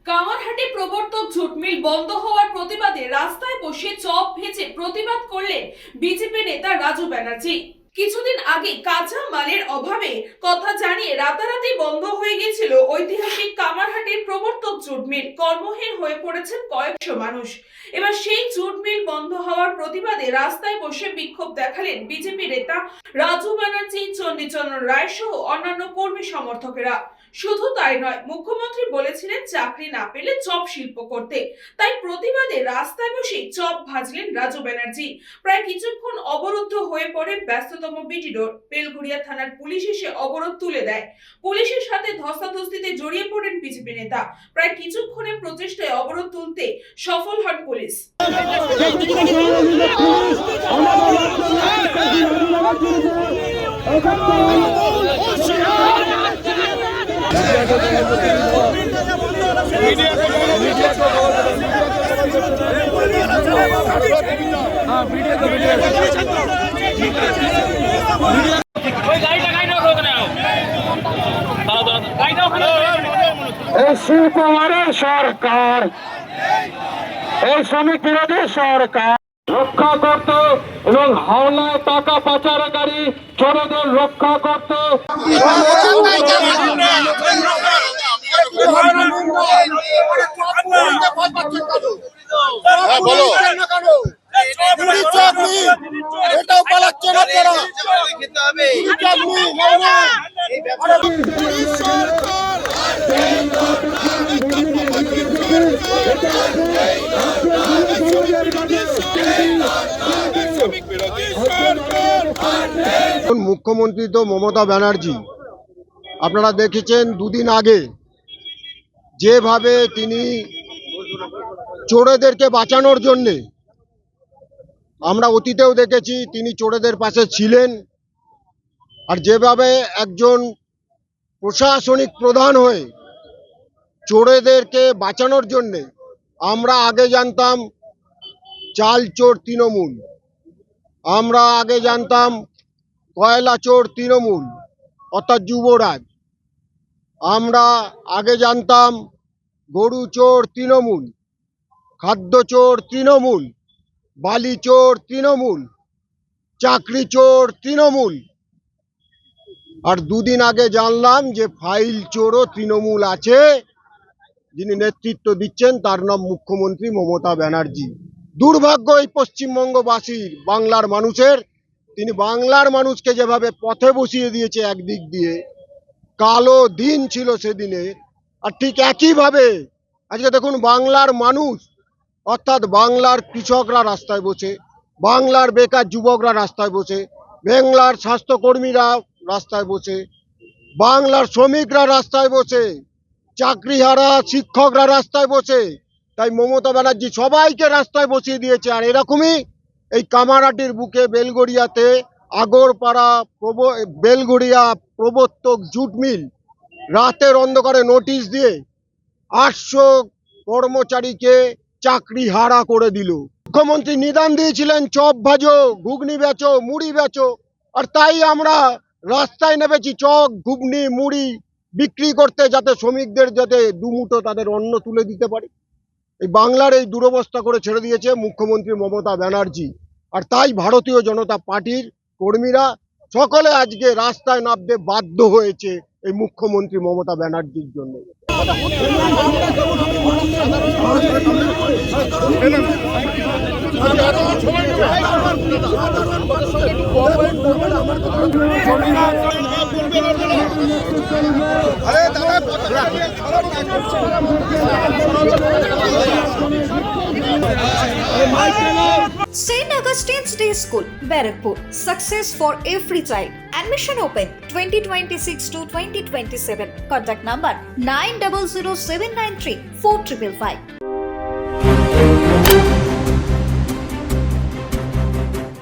কামারহাটে প্রবর্তক jute mill বন্ধ হওয়ার প্রতিবাদে রাস্তায় বসে চপ ভেজে প্রতিবাদ করলেন বিজেপি নেতা রাজু ব্যানার্জি। কিছুদিন আগে কাঁচা মালের অভাবে কথা জানিয়ে রাতারাতি বন্ধ হয়ে গিয়েছিল ঐতিহাসিক কামারহাটের প্রবর্তক জুট মিল। কর্মহীন হয়ে পড়েছেন কয়েকশো মানুষ। এবার সেই জুট মিল বন্ধ হওয়ার প্রতিবাদে রাস্তায় বসে বিক্ষোভ দেখালেন বিজেপি নেতা রাজু ব্যানার্জি, চণ্ডীচরণ রায় সহ অন্যান্য কর্মী সমর্থকেরা। শুধু তাই নয়, মুখ্যমন্ত্রী বলেছিলেন চাকরি না পেলে চপ শিল্প করতে, তাই প্রতিবাদে রাস্তায় বসে চপ ভাজলেন রাজু ব্যানার্জি। প্রায় কিছুক্ষণ অবরুদ্ধ হয়ে পড়ে ব্যস্ততম বিটি রোড। বেলঘড়িয়া থানার পুলিশ এসে অবরোধ তুলে দেয়। পুলিশের সাথে ধস্তাধস্তিতে জড়িয়ে পড়েন বিজেপি নেতা। প্রায় কিছুক্ষণের প্রচেষ্টায় অবরোধ তুলতে সফল হন পুলিশ। শিল্পমানের সরকার, এই শ্রমিক বিরোধী সরকার রক্ষা করতে এবং হাওলা টাকা পাচারকারী চোরদের রক্ষা করতে মুখ্যমন্ত্রী তো মমতা ব্যানার্জি, আপনারা দেখেছেন দুদিন আগে যেভাবে তিনি চোরেদেরকে বাঁচানোর জন্যে, আমরা অতীতেও দেখেছি তিনি চোরেদের পাশে ছিলেন। আর যেভাবে একজন প্রশাসনিক প্রধান হয়ে চোরেদেরকে বাঁচানোর জন্যে, আমরা আগে জানতাম চাল চোর তৃণমূল, আমরা আগে জানতাম কয়লা চোর তৃণমূল অর্থাৎ যুবরাজ, আমরা আগে জানতাম গরু চোর তৃণমূল, খাদ্য চোর তৃণমূল, বালি চোর তৃণমূল, চাকরি চোর তৃণমূল। আর দুদিন আগে জানলাম যে ফাইল চোরও তৃণমূল আছে, যিনি নেতৃত্ব দিচ্ছেন তার নাম মুখ্যমন্ত্রী মমতা ব্যানার্জি। দুর্ভাগ্য এই পশ্চিমবঙ্গবাসীর, বাংলার মানুষের, তিনি বাংলার মানুষকে যেভাবে পথে বসিয়ে দিয়েছে একদিক দিয়ে, কালো দিন ছিল সেদিনে। আর ঠিক একইভাবে আজকে দেখুন বাংলার মানুষ অর্থাৎ বাংলার কৃষকরা রাস্তায় বসে, বাংলার বেকার যুবকরা রাস্তায় বসে, বাংলার স্বাস্থ্যকর্মীরা রাস্তায় বসে, বাংলার শ্রমিকরা রাস্তায় বসে, চাকরিহারা শিক্ষকরা রাস্তায় বসে। তাই মমতা ব্যানার্জি সবাইকে রাস্তায় বসিয়ে দিয়েছে। আর এরকমই এই কামারহাটির বুকে বেলঘড়িয়াতে আগরপাড়া বেলঘড়িয়া প্রবর্তক জুট মিল রাতের অন্ধকারে নোটিশ দিয়ে 800 কর্মচারীকে চাকরি হারা করে দিল। মুখ্যমন্ত্রী নিদান দিয়েছিলেন চপ ভাজো, ঘুগনি বেচো, মুড়ি বেচো। আর তাই আমরা রাস্তায় নেমেছি চপ, ঘুগনি, মুড়ি বিক্রি করতে, যাতে শ্রমিকদের যাতে দুমুঠো তাদের অন্ন তুলে দিতে পারি। এই বাংলার এই দুরবস্থা করে ছেড়ে দিয়েছে মুখ্যমন্ত্রী মমতা ব্যানার্জি। আর তাই ভারতীয় জনতা পার্টির কর্মীরা সকলে আজকে রাস্তায় নামতে বাধ্য হয়েছে এই মুখ্যমন্ত্রী মমতা ব্যানার্জির জন্য। St. Augustine's Day School, Barakpur. Success for every child. Admission open 2026 to 2027. Contact number 900793 4555.